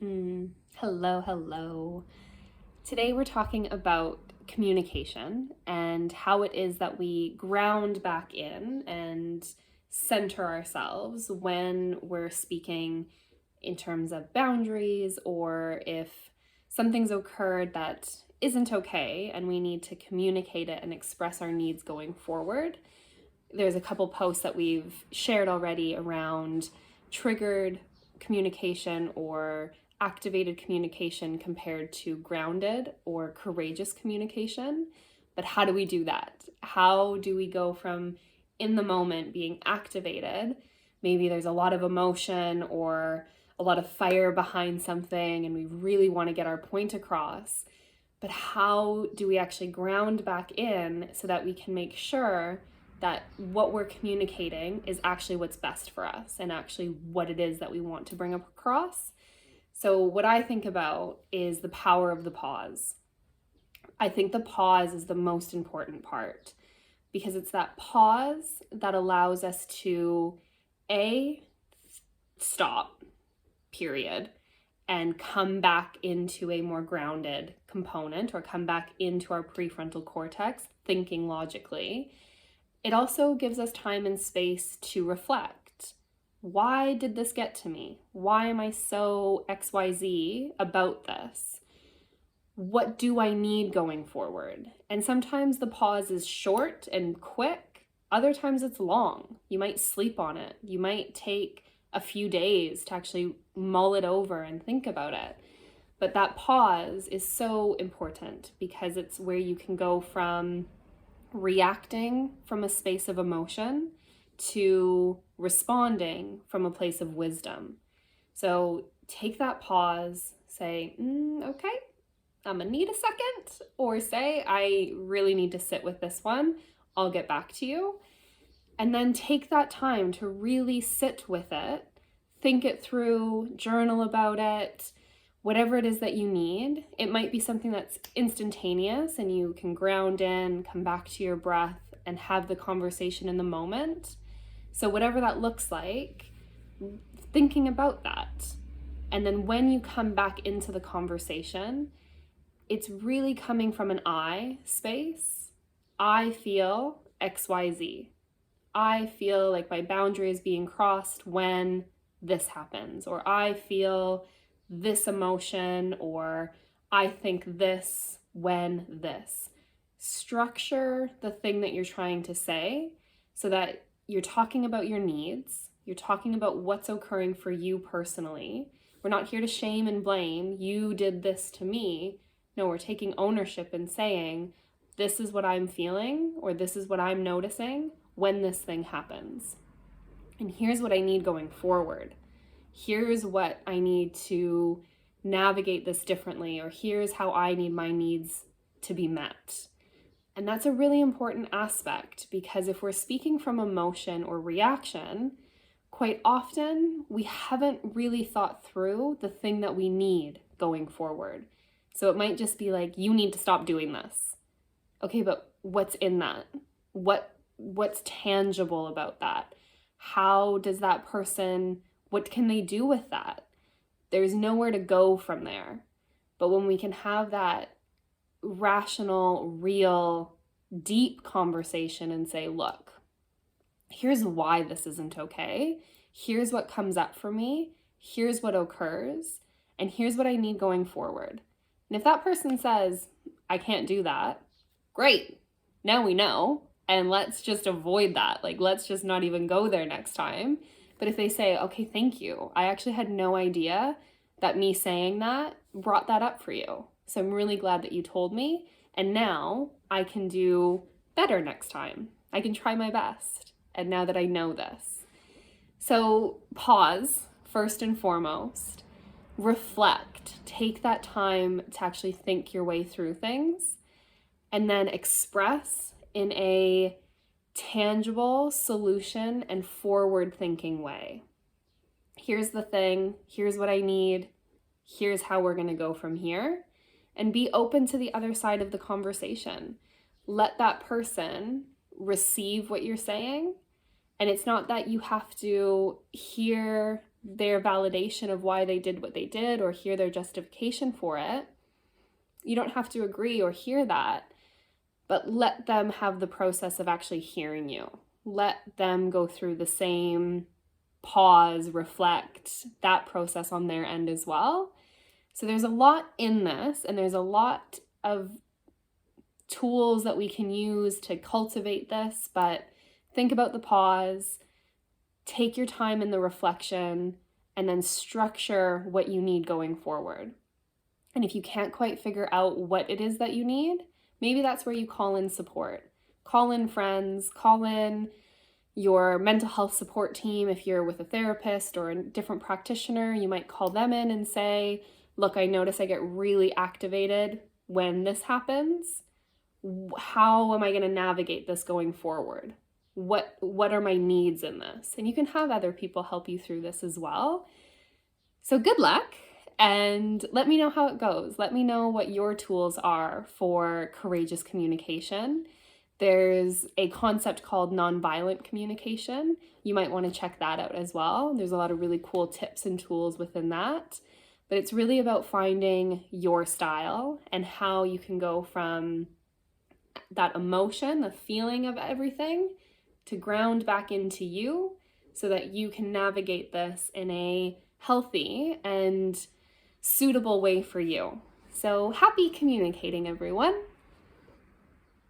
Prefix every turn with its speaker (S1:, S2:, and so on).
S1: Hello, hello. Today we're talking about communication and how it is that we ground back in and center ourselves when we're speaking in terms of boundaries, or if something's occurred that isn't okay and we need to communicate it and express our needs going forward. There's a couple posts that we've shared already around triggered communication or activated communication compared to grounded or courageous communication. But how do we do that? How do we go from in the moment being activated? Maybe there's a lot of emotion or a lot of fire behind something and we really want to get our point across. But how do we actually ground back in so that we can make sure that what we're communicating is actually what's best for us and actually what it is that we want to bring across? So what I think about is the power of the pause. I think the pause is the most important part because it's that pause that allows us to stop, period, and come back into a more grounded component or come back into our prefrontal cortex, thinking logically. It also gives us time and space to reflect. Why did this get to me? Why am I so XYZ about this? What do I need going forward? And sometimes the pause is short and quick. Other times it's long. You might sleep on it. You might take a few days to actually mull it over and think about it. But that pause is so important because it's where you can go from reacting from a space of emotion to responding from a place of wisdom. So take that pause, say, okay, I'm gonna need a second, or say, I really need to sit with this one. I'll get back to you. And then take that time to really sit with it, think it through, journal about it, whatever it is that you need. It might be something that's instantaneous and you can ground in, come back to your breath, and have the conversation in the moment. So whatever that looks like, thinking about that. And then when you come back into the conversation, it's really coming from an I space. I feel XYZ. I feel like my boundary is being crossed when this happens, or I feel this emotion, or I think this when this. Structure the thing that you're trying to say so that you're talking about your needs, you're talking about what's occurring for you personally. We're not here to shame and blame, you did this to me. No, we're taking ownership and saying, this is what I'm feeling, or this is what I'm noticing when this thing happens. And here's what I need going forward. Here's what I need to navigate this differently, or here's how I need my needs to be met. And that's a really important aspect because if we're speaking from emotion or reaction, quite often we haven't really thought through the thing that we need going forward. So it might just be like, you need to stop doing this. Okay, but what's in that? What's tangible about that? How does that person, what can they do with that? There's nowhere to go from there. But when we can have that rational, real, deep conversation and say, look, here's why this isn't okay. Here's what comes up for me. Here's what occurs. And here's what I need going forward. And if that person says, I can't do that, great. Now we know. And let's just avoid that. Like, let's just not even go there next time. But if they say, okay, thank you. I actually had no idea that me saying that brought that up for you. So I'm really glad that you told me. And now I can do better next time. I can try my best. And now that I know this. So pause, first and foremost. Reflect. Take that time to actually think your way through things. And then express in a tangible solution and forward-thinking way. Here's the thing. Here's what I need. Here's how we're going to go from here. And be open to the other side of the conversation. Let that person receive what you're saying. And it's not that you have to hear their validation of why they did what they did or hear their justification for it. You don't have to agree or hear that, but let them have the process of actually hearing you. Let them go through the same pause, reflect, that process on their end as well. So there's a lot in this, and there's a lot of tools that we can use to cultivate this, but think about the pause, take your time in the reflection, and then structure what you need going forward. And if you can't quite figure out what it is that you need, maybe that's where you call in support. Call in friends, call in your mental health support team. If you're with a therapist or a different practitioner, you might call them in and say, look, I notice I get really activated when this happens. How am I going to navigate this going forward? What are my needs in this? And you can have other people help you through this as well. So good luck, and let me know how it goes. Let me know what your tools are for courageous communication. There's a concept called nonviolent communication. You might want to check that out as well. There's a lot of really cool tips and tools within that. But it's really about finding your style and how you can go from that emotion, the feeling of everything, to ground back into you so that you can navigate this in a healthy and suitable way for you. So happy communicating, everyone.